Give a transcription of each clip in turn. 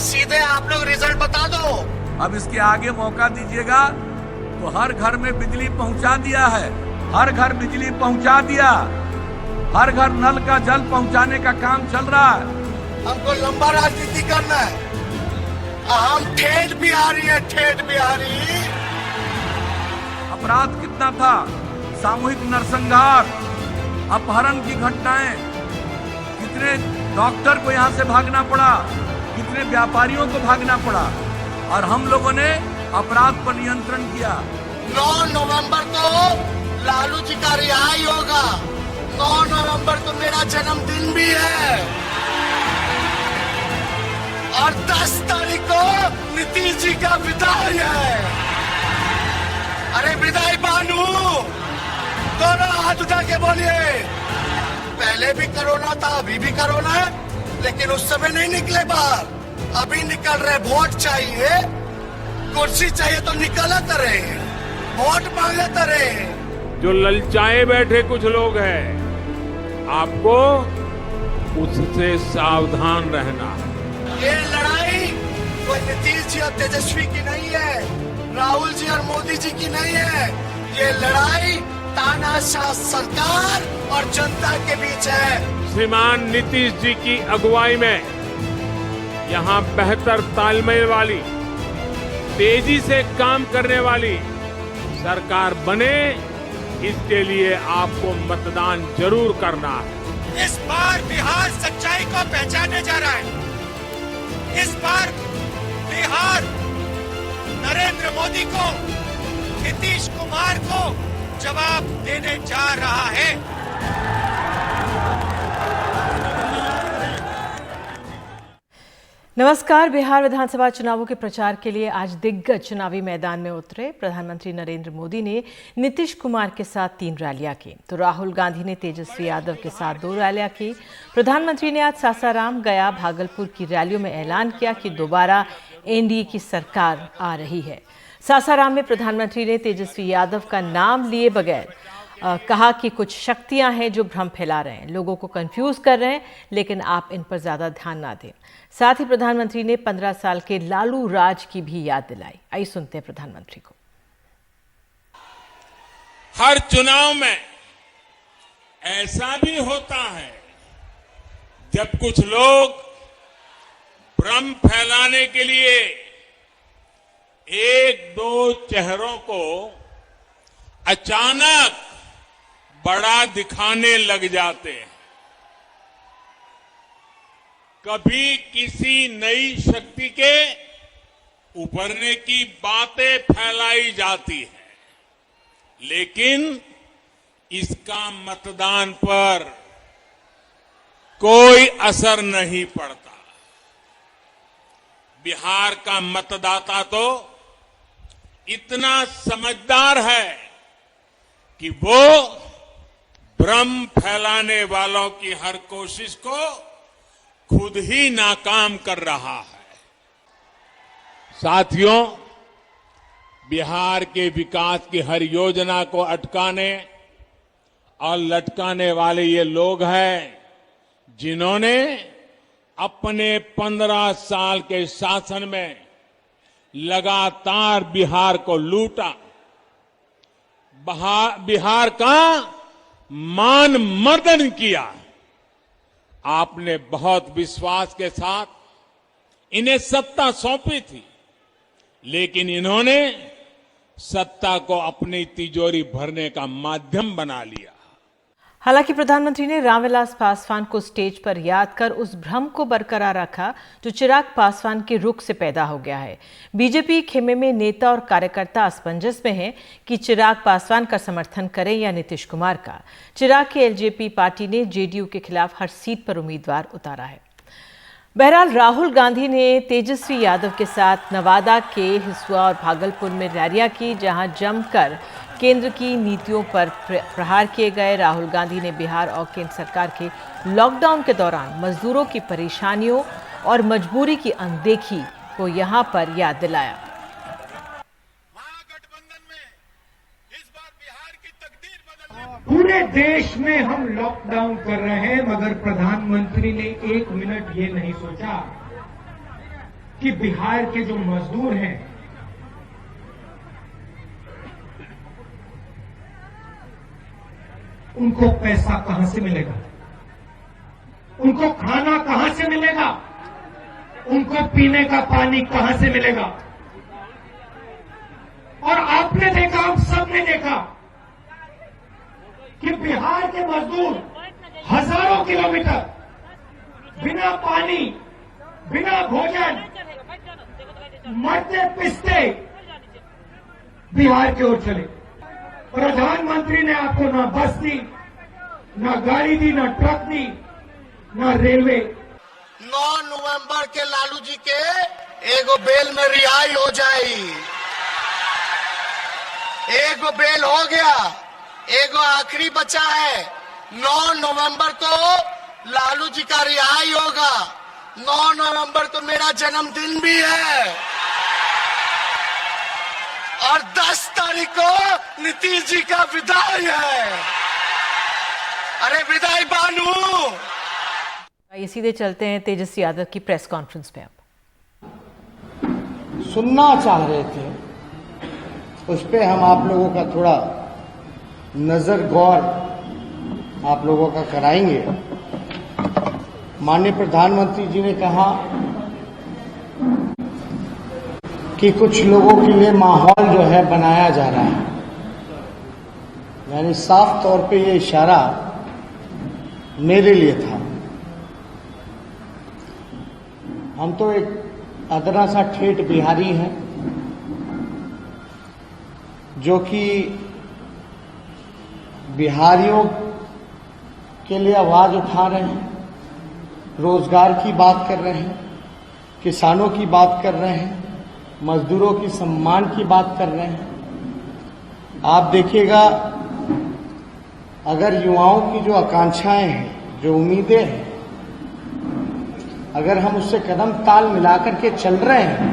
सीधे आप लोग रिजल्ट बता दो। अब इसके आगे मौका दीजिएगा तो हर घर में बिजली पहुंचा दिया है, हर घर बिजली पहुंचा दिया, हर घर नल का जल पहुंचाने का काम चल रहा है। हमको लंबा राजनीति करना है। हम ठेठ बिहारी है, ठेठ बिहारी। अपराध कितना था, सामूहिक नरसंहार, अपहरण की घटनाएं, कितने डॉक्टर को यहाँ से भागना पड़ा, कितने व्यापारियों को भागना पड़ा, और हम लोगों ने अपराध पर नियंत्रण किया। 9 नवंबर को लालू जी का रिहाई होगा। 9 नवंबर तो मेरा जन्मदिन भी है, और 10 तारीख को नीतीश जी का विदाई है। अरे विदाई बानू, दोनों हाथ उठा के बोलिए। पहले भी कोरोना था, अभी भी कोरोना है, लेकिन उस समय नहीं निकले बाहर। अभी निकल रहे। वोट चाहिए, कुर्सी चाहिए तो निकलते रहे, वोट मांगते रहे। जो ललचाए बैठे कुछ लोग हैं, आपको उससे सावधान रहना। ये लड़ाई कोई नीतीश जी और तेजस्वी की नहीं है, राहुल जी और मोदी जी की नहीं है। ये लड़ाई तानाशाह सरकार और जनता के बीच है। श्रीमान नीतीश जी की अगुवाई में यहाँ बेहतर तालमेल वाली, तेजी से काम करने वाली सरकार बने, इसके लिए आपको मतदान जरूर करना है। इस बार बिहार सच्चाई को पहचानने जा रहा है। इस बार बिहार नरेंद्र मोदी को, नीतीश कुमार को जवाब देने जा रहा है। नमस्कार। बिहार विधानसभा चुनावों के प्रचार के लिए आज दिग्गज चुनावी मैदान में उतरे। प्रधानमंत्री नरेंद्र मोदी ने नीतीश कुमार के साथ 3 रैलियां की, तो राहुल गांधी ने तेजस्वी यादव के साथ 2 रैलियां की। प्रधानमंत्री ने आज सासाराम, गया, भागलपुर की रैलियों में ऐलान किया कि दोबारा एनडीए की सरकार आ रही है। सासाराम में प्रधानमंत्री ने तेजस्वी यादव का नाम लिए बगैर कहा कि कुछ शक्तियां हैं जो भ्रम फैला रहे हैं, लोगों को कंफ्यूज कर रहे हैं, लेकिन आप इन पर ज्यादा ध्यान ना दें। साथ ही प्रधानमंत्री ने 15 साल के लालू राज की भी याद दिलाई। आइए सुनते हैं प्रधानमंत्री को। हर चुनाव में ऐसा भी होता है जब कुछ लोग भ्रम फैलाने के लिए 1-2 चेहरों को अचानक बड़ा दिखाने लग जाते हैं। कभी किसी नई शक्ति के उभरने की बातें फैलाई जाती है, लेकिन इसका मतदान पर कोई असर नहीं पड़ता। बिहार का मतदाता तो इतना समझदार है कि वो भ्रम फैलाने वालों की हर कोशिश को खुद ही नाकाम कर रहा है। साथियों, बिहार के विकास की हर योजना को अटकाने और लटकाने वाले ये लोग हैं जिन्होंने अपने 15 साल के शासन में लगातार बिहार को लूटा, बिहार का मान मर्दन किया। आपने बहुत विश्वास के साथ इन्हें सत्ता सौंपी थी, लेकिन इन्होंने सत्ता को अपनी तिजोरी भरने का माध्यम बना लिया। हालांकि प्रधानमंत्री ने रामविलास पासवान को स्टेज पर याद कर उस भ्रम को बरकरार रखा जो चिराग पासवान के रुख से पैदा हो गया है। बीजेपी खेमे में नेता और कार्यकर्ता असमंजस में हैं कि चिराग पासवान का समर्थन करें या नीतीश कुमार का। चिराग की एलजेपी पार्टी ने जेडीयू के खिलाफ हर सीट पर उम्मीदवार उतारा है। बहरहाल राहुल गांधी ने तेजस्वी यादव के साथ नवादा के हिसुआ और भागलपुर में रैलियां की, जहां जमकर केंद्र की नीतियों पर प्रहार किए गए। राहुल गांधी ने बिहार और केंद्र सरकार के लॉकडाउन के दौरान मजदूरों की परेशानियों और मजबूरी की अनदेखी को यहां पर याद दिलाया। महागठबंधन में इस बार बिहार की तकदीर बदलने पूरे देश में हम लॉकडाउन कर रहे हैं, मगर प्रधानमंत्री ने 1 मिनट ये नहीं सोचा कि बिहार के जो मजदूर हैं उनको पैसा कहां से मिलेगा, उनको खाना कहां से मिलेगा, उनको पीने का पानी कहां से मिलेगा। और आपने देखा, हम सब ने देखा कि बिहार के मजदूर हजारों किलोमीटर बिना पानी, बिना भोजन, मरते पिसते बिहार की ओर चले। प्रधानमंत्री ने आपको ना बस दी, ना गाड़ी दी, ना ट्रक दी, ना रेलवे। 9 नवंबर के लालू जी के एगो बेल में रिहाई हो जाई। एगो बेल हो गया, एगो आखिरी बचा है। 9 नवंबर को लालू जी का रिहाई होगा। 9 नवंबर को मेरा जन्मदिन भी है और 10 तारीख को नीतीश जी का विदाई है। अरे विदाई बानू। ये सीधे चलते हैं तेजस्वी यादव की प्रेस कॉन्फ्रेंस पे। अब सुनना चाह रहे थे, उस पे हम आप लोगों का थोड़ा नजर गौर आप लोगों का कराएंगे। माननीय प्रधानमंत्री जी ने कहा कि कुछ लोगों के लिए माहौल जो है बनाया जा रहा है, यानी साफ तौर पे ये इशारा मेरे लिए था। हम तो एक अदना सा ठेठ बिहारी हैं जो कि बिहारियों के लिए आवाज उठा रहे हैं, रोजगार की बात कर रहे हैं, किसानों की बात कर रहे हैं, मजदूरों की सम्मान की बात कर रहे हैं। आप देखिएगा, अगर युवाओं की जो आकांक्षाएं हैं, जो उम्मीदें हैं, अगर हम उससे कदम ताल मिलाकर के चल रहे हैं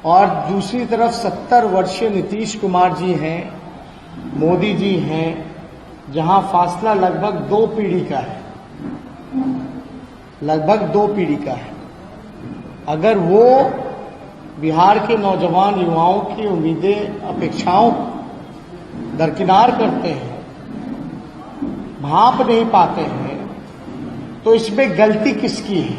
और दूसरी तरफ 70 वर्षीय नीतीश कुमार जी हैं, मोदी जी हैं, जहां फासला लगभग 2 पीढ़ी का है, लगभग 2 पीढ़ी का है। अगर वो बिहार के नौजवान युवाओं की उम्मीदें, अपेक्षाओं को दरकिनार करते हैं, भांप नहीं पाते हैं, तो इसमें गलती किसकी है?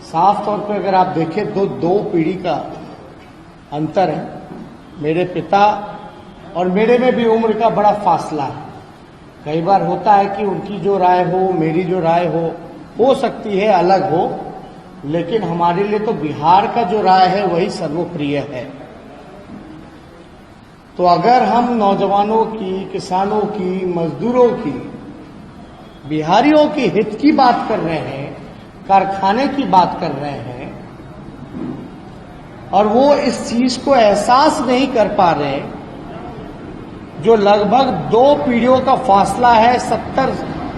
साफ तौर पर अगर आप देखें तो 2 पीढ़ी का अंतर है। मेरे पिता और मेरे में भी उम्र का बड़ा फासला है। कई बार होता है कि उनकी जो राय हो, मेरी जो राय हो सकती है अलग हो, लेकिन हमारे लिए तो बिहार का जो राय है वही सर्वप्रिय है। तो अगर हम नौजवानों की, किसानों की, मजदूरों की, बिहारियों की हित की बात कर रहे हैं, कारखाने की बात कर रहे हैं, और वो इस चीज को एहसास नहीं कर पा रहे जो लगभग 2 पीढ़ियों का फासला है 70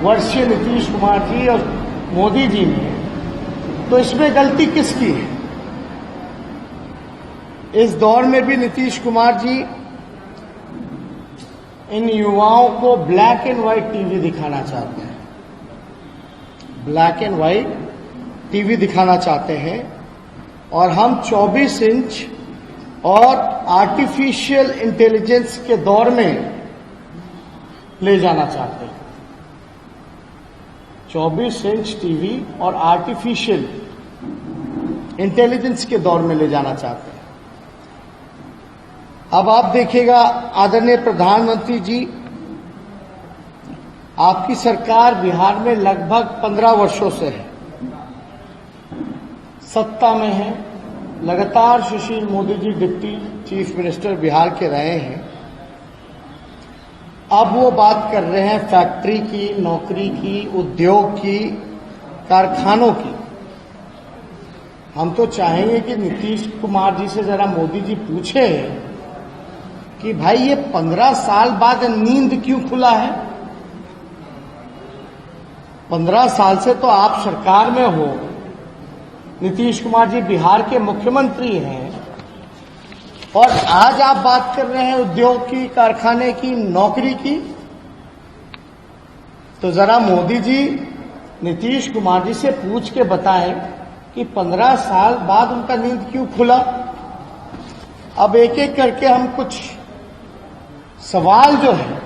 वर्षीय नीतीश कुमार जी और मोदी जी में, तो इसमें गलती किसकी है? इस दौर में भी नीतीश कुमार जी इन युवाओं को ब्लैक एंड व्हाइट टीवी दिखाना चाहते हैं, ब्लैक एंड व्हाइट टीवी दिखाना चाहते हैं, और हम 24 इंच और आर्टिफिशियल इंटेलिजेंस के दौर में ले जाना चाहते हैं। 24 इंच टीवी और आर्टिफिशियल इंटेलिजेंस के दौर में ले जाना चाहते हैं। अब आप देखिएगा, आदरणीय प्रधानमंत्री जी, आपकी सरकार बिहार में लगभग 15 वर्षों से है, सत्ता में है। लगातार Sushil Modi ji deputy chief minister Bihar के रहे हैं। अब वो बात कर रहे हैं फैक्ट्री की, नौकरी की, उद्योग की, कारखानों की। हम तो चाहेंगे कि नीतीश कुमार जी से जरा मोदी जी पूछे कि भाई ये 15 साल बाद नींद क्यों खुला है? 15 साल से तो आप सरकार में हो, नीतीश कुमार जी बिहार के मुख्यमंत्री हैं, और आज आप बात कर रहे हैं उद्योग की, कारखाने की, नौकरी की। तो जरा मोदी जी नीतीश कुमार जी से पूछ के बताएं कि 15 साल बाद उनका नींद क्यों खुला। अब एक एक करके हम कुछ सवाल जो है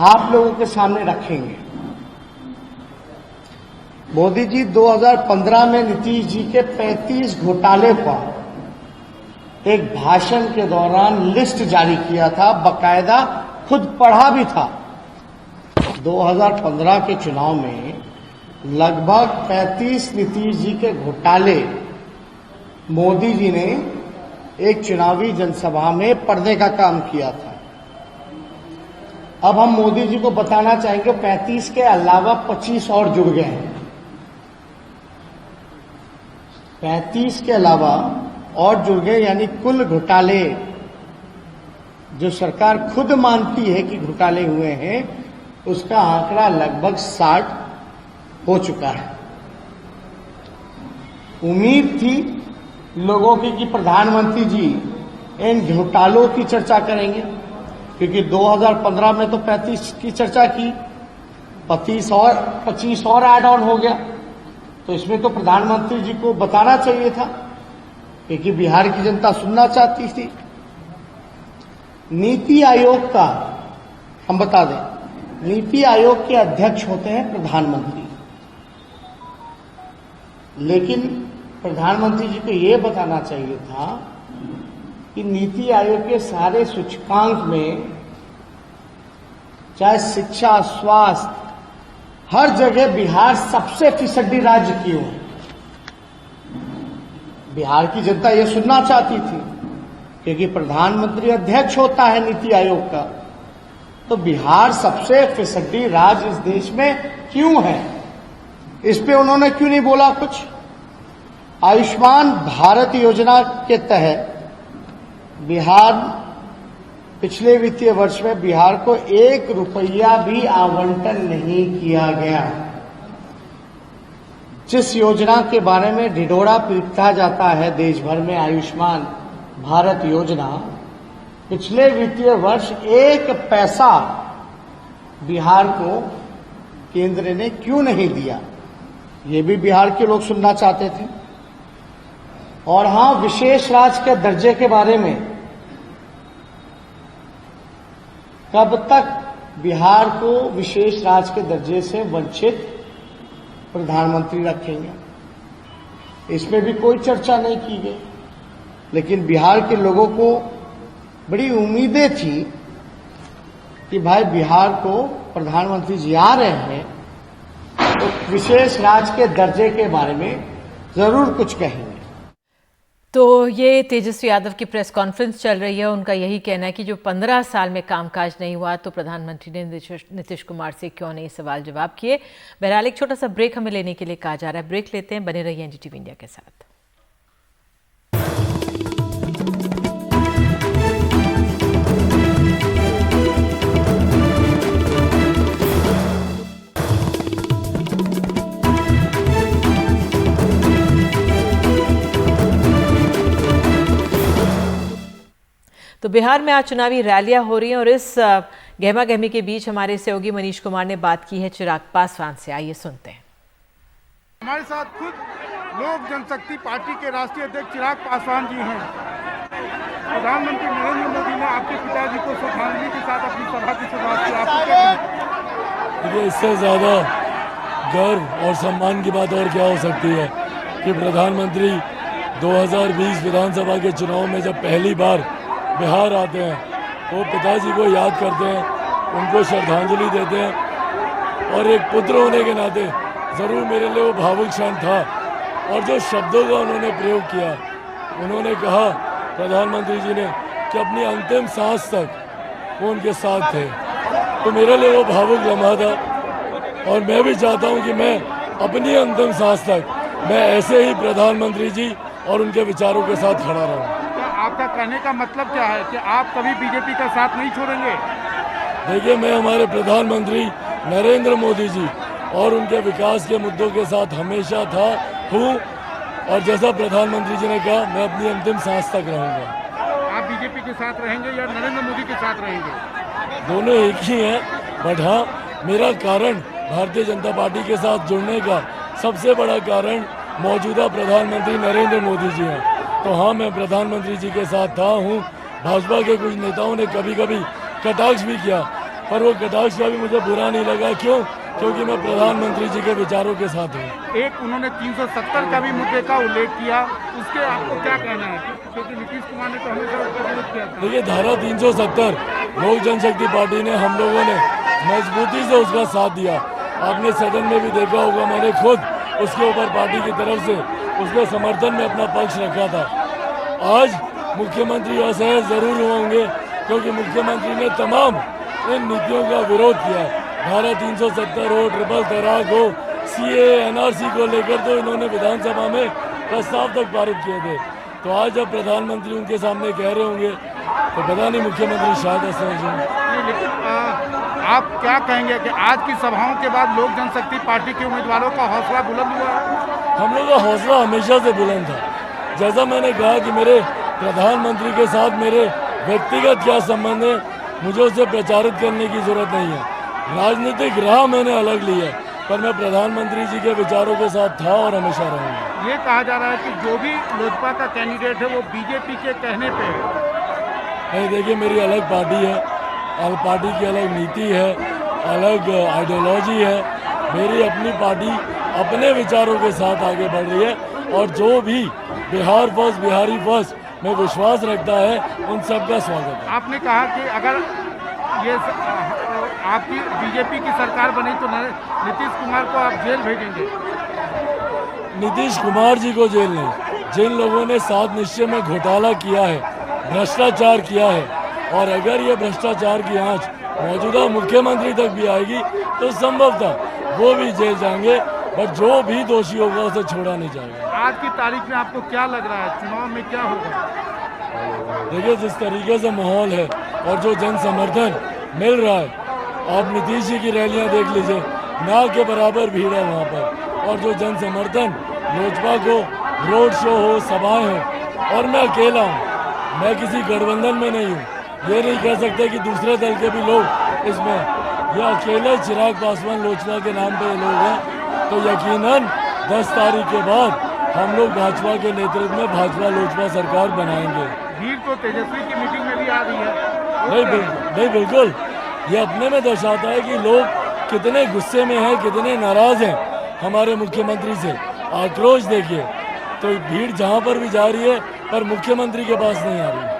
आप लोगों के सामने रखेंगे। मोदी जी 2015 में नीतीश जी के 35 घोटाले पर एक भाषण के दौरान लिस्ट जारी किया था, बकायदा खुद पढ़ा भी था। 2015 के चुनाव में लगभग 35 नीतीश जी के घोटाले मोदी जी ने एक चुनावी जनसभा में पढ़ने का काम किया था। अब हम मोदी जी को बताना चाहेंगे 35 के अलावा 25 और जुड़ गए हैं। 35 के अलावा और जुड़ गए, यानी कुल घोटाले जो सरकार खुद मानती है कि घोटाले हुए हैं उसका आंकड़ा लगभग 60 हो चुका है। उम्मीद थी लोगों की कि प्रधानमंत्री जी इन घोटालों की चर्चा करेंगे, क्योंकि 2015 में तो 35 की चर्चा की, 25 और ऐड ऑन हो गया, तो इसमें तो प्रधानमंत्री जी को बताना चाहिए था, क्योंकि बिहार की जनता सुनना चाहती थी। नीति आयोग का हम बता दें, नीति आयोग के अध्यक्ष होते हैं प्रधानमंत्री, लेकिन प्रधानमंत्री जी को ये बताना चाहिए था कि नीति आयोग के सारे सूचकांक में चाहे शिक्षा, स्वास्थ्य, हर जगह बिहार सबसे फीसदी राज्य क्यों है। बिहार की जनता ये सुनना चाहती थी, क्योंकि प्रधानमंत्री अध्यक्ष होता है नीति आयोग का, तो बिहार सबसे फीसदी राज्य इस देश में क्यों है, इस पे उन्होंने क्यों नहीं बोला कुछ। आयुष्मान भारत योजना के तहत बिहार पिछले वित्तीय वर्ष में बिहार को 1 रुपया भी आवंटन नहीं किया गया। जिस योजना के बारे में ढिढोरा पीटा जाता है देश भर में, आयुष्मान भारत योजना, पिछले वित्तीय वर्ष 1 पैसा बिहार को केंद्र ने क्यों नहीं दिया, ये भी बिहार के लोग सुनना चाहते थे। और हां, विशेष राज्य के दर्जे के बारे में कब तक बिहार को विशेष राज्य के दर्जे से वंचित प्रधानमंत्री रखेंगे, इसमें भी कोई चर्चा नहीं की गई। लेकिन बिहार के लोगों को बड़ी उम्मीदें थी कि भाई बिहार को प्रधानमंत्री जी आ रहे हैं तो विशेष राज्य के दर्जे के बारे में जरूर कुछ कहेंगे। तो ये तेजस्वी यादव की प्रेस कॉन्फ्रेंस चल रही है। उनका यही कहना है कि जो 15 साल में कामकाज नहीं हुआ तो प्रधानमंत्री ने नीतीश कुमार से क्यों नहीं सवाल जवाब किए। बहरहाल एक छोटा सा ब्रेक हमें लेने के लिए कहा जा रहा है, ब्रेक लेते हैं, बने रहिए एनडीटीवी इंडिया के साथ। तो बिहार में आज चुनावी रैलियां हो रही हैं और इस गहमा गहमी के बीच हमारे सहयोगी मनीष कुमार ने बात की है चिराग पासवान से। आइए सुनते हैं। हमारे साथ खुद लोक जनशक्ति पार्टी के राष्ट्रीय अध्यक्ष चिराग पासवान जी हैं। प्रधानमंत्री नरेंद्र मोदी ने आपके पिताजी को श्रद्धांजलि के साथ अपनी सभा की शुरुआत की। देखिए, इससे ज्यादा गर्व और सम्मान की बात और क्या हो सकती है कि प्रधानमंत्री 2020 विधानसभा के चुनाव में जब पहली बार बिहार आते हैं तो पिताजी को याद करते हैं, उनको श्रद्धांजलि देते हैं। और एक पुत्र होने के नाते ज़रूर मेरे लिए वो भावुक क्षण था। और जो शब्दों का उन्होंने प्रयोग किया, उन्होंने कहा प्रधानमंत्री जी ने कि अपनी अंतिम सांस तक वो उनके साथ थे, तो मेरे लिए वो भावुक लम्हा था। और मैं भी चाहता हूँ कि मैं अपनी अंतिम सांस तक मैं ऐसे ही प्रधानमंत्री जी और उनके विचारों के साथ खड़ा रहूँ। आपका कहने का मतलब क्या है कि आप कभी बीजेपी का साथ नहीं छोड़ेंगे? देखिए, मैं हमारे प्रधानमंत्री नरेंद्र मोदी जी और उनके विकास के मुद्दों के साथ हमेशा था, हूँ, और जैसा प्रधानमंत्री जी ने कहा मैं अपनी अंतिम सांस तक रहूँगा। आप बीजेपी के साथ रहेंगे या नरेंद्र मोदी के साथ रहेंगे? दोनों एक ही हैं, बट हाँ, मेरा कारण भारतीय जनता पार्टी के साथ जुड़ने का सबसे बड़ा कारण मौजूदा प्रधानमंत्री नरेंद्र मोदी जी हैं। तो हाँ, मैं प्रधानमंत्री जी के साथ था हूँ। भाजपा के कुछ नेताओं ने कभी कभी कटाक्ष भी किया, पर वो कटाक्ष का भी मुझे बुरा नहीं लगा। क्यों? क्योंकि मैं प्रधानमंत्री जी के विचारों के साथ हूँ। एक उन्होंने 370 का भी मुद्दे का उल्लेख किया, उसके आपको क्या कहना है? क्योंकि नीतीश कुमार ने तो हमेशा उसका विरोध किया था। देखिए, धारा 370 लोक जनशक्ति पार्टी ने, हम लोगों ने मजबूती से उसका साथ दिया। आपने सदन में भी देखा होगा, मैंने खुद उसके ऊपर पार्टी की तरफ से उसके समर्थन में अपना पक्ष रखा था। आज मुख्यमंत्री असहज जरूर होंगे क्योंकि मुख्यमंत्री ने तमाम इन नीतियों का विरोध किया है। धारा 370 हो, ट्रिपल तलाक हो, CAA NRC को लेकर तो इन्होंने विधानसभा में प्रस्ताव तक पारित किए थे। तो आज जब प्रधानमंत्री उनके सामने कह रहे होंगे तो पता नहीं मुख्यमंत्री शायद असहज होंगे। लेकिन आप क्या कहेंगे कि आज की सभाओं के बाद लोक जनशक्ति पार्टी के उम्मीदवारों का हौसला बुलंद हुआ है? हम लोग का हौसला हमेशा से बुलंद था। जैसा मैंने कहा कि मेरे प्रधानमंत्री के साथ मेरे व्यक्तिगत क्या संबंध है, मुझे उसे प्रचारित करने की जरूरत नहीं है। राजनीतिक राह मैंने अलग ली है, पर मैं प्रधानमंत्री जी के विचारों के साथ था और हमेशा रहूंगा। ये कहा जा रहा है कि जो भी लोजपा का कैंडिडेट है वो बीजेपी के कहने पे है। नहीं, देखिए, मेरी अलग पार्टी है, पार्टी की अलग नीति है, अलग आइडियोलॉजी है। मेरी अपनी पार्टी अपने विचारों के साथ आगे बढ़ रही है और जो भी बिहार फर्स्ट, बिहारी फर्स्ट में विश्वास रखता है, उन सबका स्वागत है। आपने कहा कि अगर ये आपकी बीजेपी की सरकार बनी तो नीतीश कुमार को आप जेल भेजेंगे। नीतीश कुमार जी को जेल नहीं, जिन लोगों ने 7 निश्चय में घोटाला किया है, भ्रष्टाचार किया है, और अगर ये भ्रष्टाचार की आंच मौजूदा मुख्यमंत्री तक भी आएगी तो संभवतः वो भी जेल जाएंगे, पर जो भी दोषी होगा उसे छोड़ा नहीं जाएगा। आज की तारीख में आपको क्या लग रहा है, चुनाव में क्या होगा? देखिए, जिस तरीके से माहौल है और जो जन समर्थन मिल रहा है, आप नीतीश जी की रैलियां देख लीजिए, ना के बराबर भीड़ है वहाँ पर। और जो जन समर्थन लोजपा को, रोड शो हो, सभाएं हो, और मैं अकेला हूँ, मैं किसी गठबंधन में नहीं हूँ। ये नहीं कह सकते कि दूसरे दल के भी लोग इसमें, ये अकेले चिराग पासवान लोजपा के नाम पे लोग हैं। तो यकीनन 10 तारीख के बाद हम लोग भाजपा के नेतृत्व में भाजपा लोजपा सरकार बनाएंगे। भीड़ तो तेजस्वी की मीटिंग में भी आ रही है। नहीं, बिल्कुल, ये अपने में दर्शाता है कि लोग कितने गुस्से में हैं, कितने नाराज हैं हमारे मुख्यमंत्री से। आक्रोश देखिए, तो भीड़ जहां पर भी जा रही है पर मुख्यमंत्री के पास नहीं आ रही है।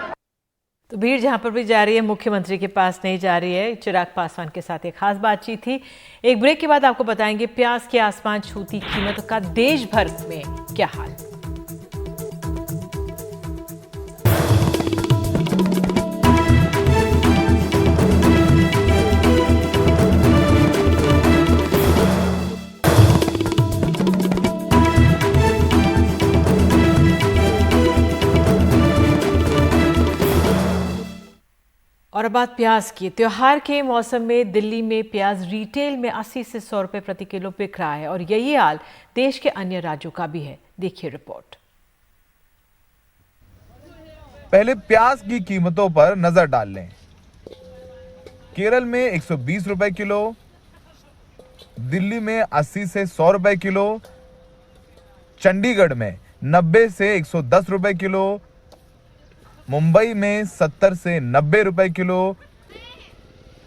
तो भीड़ जहां पर भी जा रही है, मुख्यमंत्री के पास नहीं जा रही है। चिराग पासवान के साथ एक खास बातचीत थी। एक ब्रेक के बाद आपको बताएंगे प्याज के आसमान छूती कीमत का देश भर में क्या हाल। और अब बात प्याज की। त्योहार के मौसम में दिल्ली में प्याज रिटेल में 80 से 100 रुपए प्रति किलो बिक रहा है और यही हाल देश के अन्य राज्यों का भी है। देखिए रिपोर्ट। पहले प्याज की कीमतों पर नजर डाल लें। केरल में 120 रुपए किलो, दिल्ली में 80 से 100 रुपए किलो, चंडीगढ़ में 90 से 110 रुपए किलो, मुंबई में 70 से 90 रुपए किलो,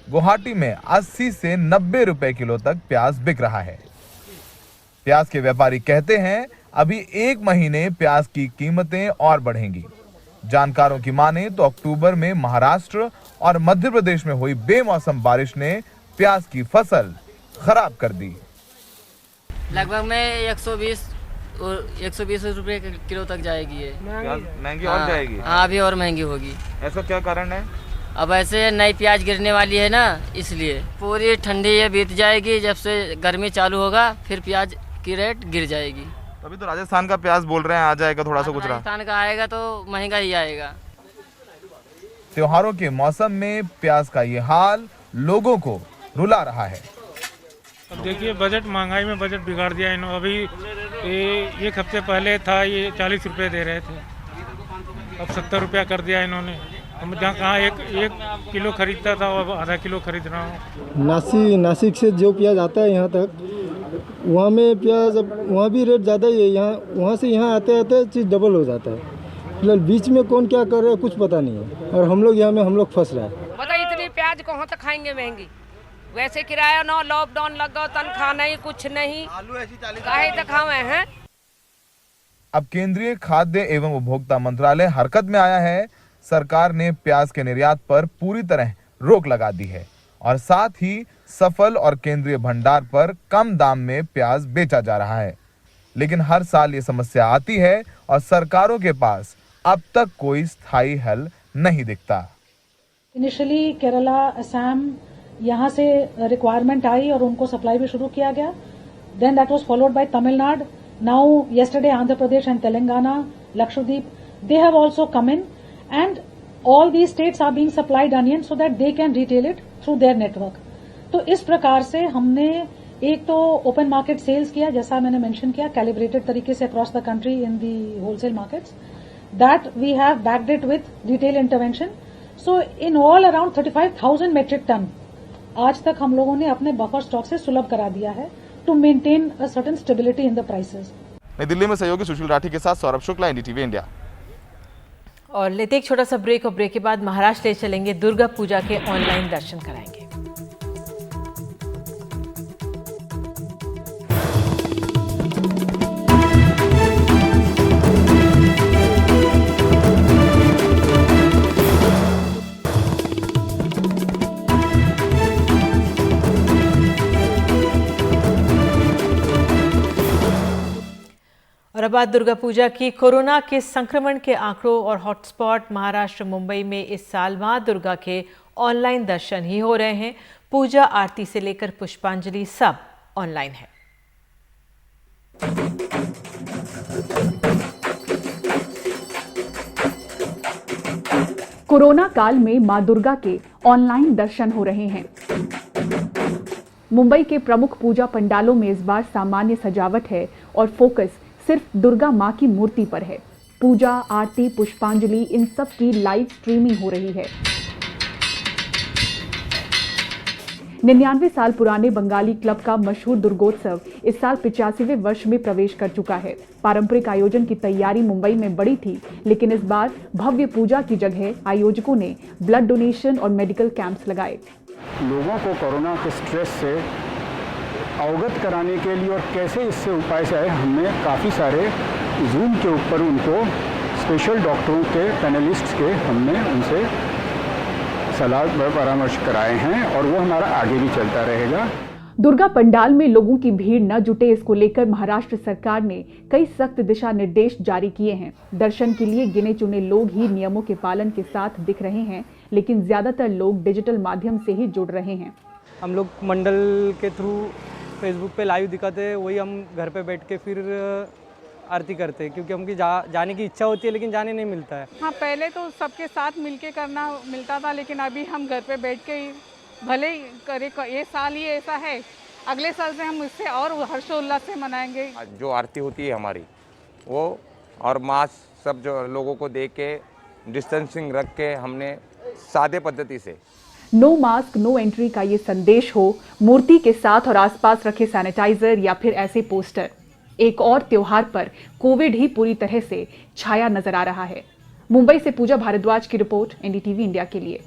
गुवाहाटी में 80 से 90 रुपए किलो तक प्याज बिक रहा है। प्याज के व्यापारी कहते हैं अभी 1 महीने प्याज की कीमतें और बढ़ेंगी। जानकारों की माने तो अक्टूबर में महाराष्ट्र और मध्य प्रदेश में हुई बेमौसम बारिश ने प्याज की फसल खराब कर दी। लगभग में 120 रुपए किलो तक जाएगी ये। महंगी और जाएगी? हाँ, अभी और महंगी होगी। ऐसा क्या कारण है? अब ऐसे नई प्याज गिरने वाली है ना, इसलिए पूरी ठंडी ये बीत जाएगी। जब से गर्मी चालू होगा फिर प्याज की रेट गिर जाएगी। अभी तो राजस्थान का प्याज बोल रहे हैं आ जाएगा थोड़ा सा कुछ रहा। राजस्थान का आएगा तो महंगा ही आएगा। त्योहारों के मौसम में प्याज का ये हाल लोगों को रुला रहा है। अब देखिए, बजट महंगाई में बजट बिगाड़ दिया इन्होंने। अभी एक हफ्ते पहले था ये 40 रुपए दे रहे थे, अब 70 रुपया कर दिया इन्होंने। हम जहाँ कहाँ एक किलो खरीदता था अब आधा किलो खरीद रहा हूँ। नासिक से जो प्याज आता है यहाँ तक, वहाँ में प्याज वहाँ भी रेट ज़्यादा ही है, यहाँ वहाँ से यहाँ आते आते चीज़ डबल हो जाता है। फिलहाल बीच में कौन क्या कर रहा है कुछ पता नहीं है, और हम लोग यहाँ में हम लोग फंस रहे हैं। बताइए इतनी प्याज कहाँ तक खाएंगे महंगी, वैसे किराया ना लॉकडाउन लगा, तनख्वाह नहीं, कुछ नहीं, काहे तक खावे हैं। अब केंद्रीय खाद्य एवं उपभोक्ता मंत्रालय हरकत में आया है। सरकार ने प्याज के निर्यात पर पूरी तरह रोक लगा दी है और साथ ही सफल और केंद्रीय भंडार पर कम दाम में प्याज बेचा जा रहा है। लेकिन हर साल ये समस्या आती है और सरकारों के पास अब तक कोई स्थायी हल नहीं दिखता। इनिशियली केरला, असम, यहाँ से रिक्वायरमेंट आई और उनको सप्लाई भी शुरू किया गया। Then that was followed by Tamil Nadu. Now yesterday Andhra Pradesh and Telangana, Lakshadweep, they have also come in and all these states are being supplied onion so that they can retail it through their network. तो इस प्रकार से हमने एक तो ओपन मार्केट सेल्स किया, जैसा मैंने मेंशन किया, कैलिब्रेटेड तरीके से across the country in the wholesale markets, that we have backed it with retail intervention. So in all around 35,000 metric ton आज तक हम लोगों ने अपने बफर स्टॉक से सुलभ करा दिया है to maintain a certain stability in the prices. नई दिल्ली में सहयोगी सुशील राठी के साथ सौरभ शुक्ला, एनडीटीवी इंडिया। और लेते एक छोटा सा ब्रेक, और ब्रेक के बाद महाराष्ट्र ले चलेंगे, दुर्गा पूजा के ऑनलाइन दर्शन कराएंगे। और अब बात दुर्गा पूजा की। कोरोना के संक्रमण के आंकड़ों और हॉटस्पॉट महाराष्ट्र, मुंबई में इस साल मां दुर्गा के ऑनलाइन दर्शन ही हो रहे हैं। पूजा, आरती से लेकर पुष्पांजलि सब ऑनलाइन है। कोरोना काल में मां दुर्गा के ऑनलाइन दर्शन हो रहे हैं। मुंबई के प्रमुख पूजा पंडालों में इस बार सामान्य सजावट है और फोकस सिर्फ दुर्गा मां की मूर्ति पर है। पूजा, आरती, पुष्पांजलि, इन सब की लाइव स्ट्रीमिंग हो रही है। 99 साल पुराने बंगाली क्लब का मशहूर दुर्गोत्सव इस साल 85वें वर्ष में प्रवेश कर चुका है। पारंपरिक आयोजन की तैयारी मुंबई में बड़ी थी, लेकिन इस बार भव्य पूजा की जगह आयोजकों ने ब्लड डोनेशन और मेडिकल कैंप्स लगाए। लोगों को कोरोना के स्ट्रेस से अवगत कराने के लिए और कैसे इससे उपाय से आए, हमने काफ़ी सारे जूम के ऊपर उनको स्पेशल डॉक्टरों के, पैनलिस्ट के, हमने उनसे सलाह परामर्श कराए हैं और वो हमारा आगे भी चलता रहेगा। दुर्गा पंडाल में लोगों की भीड़ न जुटे, इसको लेकर महाराष्ट्र सरकार ने कई सख्त दिशा निर्देश जारी किए हैं। दर्शन के लिए गिने चुने लोग ही नियमों के पालन के साथ दिख रहे हैं, लेकिन ज्यादातर लोग डिजिटल माध्यम से ही जुड़ रहे हैं। हम लोग मंडल के थ्रू फेसबुक पे लाइव दिखाते हैं, वही हम घर पे बैठ के फिर आरती करते हैं, क्योंकि हमकी जाने की इच्छा होती है लेकिन जाने नहीं मिलता है। हाँ, पहले तो सबके साथ मिलके करना मिलता था, लेकिन अभी हम घर पे बैठ के ही भले ही करे, ये साल ही ऐसा है, अगले साल से हम इससे और हर्षोल्लास से मनाएंगे। जो आरती होती है हमारी वो, और मास्क सब जो लोगों को दे के, डिस्टेंसिंग रख के, हमने सादे पद्धति से नो मास्क नो एंट्री का ये संदेश हो, मूर्ति के साथ और आसपास रखे सैनिटाइजर या फिर ऐसे पोस्टर। एक और त्योहार पर कोविड ही पूरी तरह से छाया नजर आ रहा है। मुंबई से पूजा भारद्वाज की रिपोर्ट, एनडीटीवी इंडिया के लिए।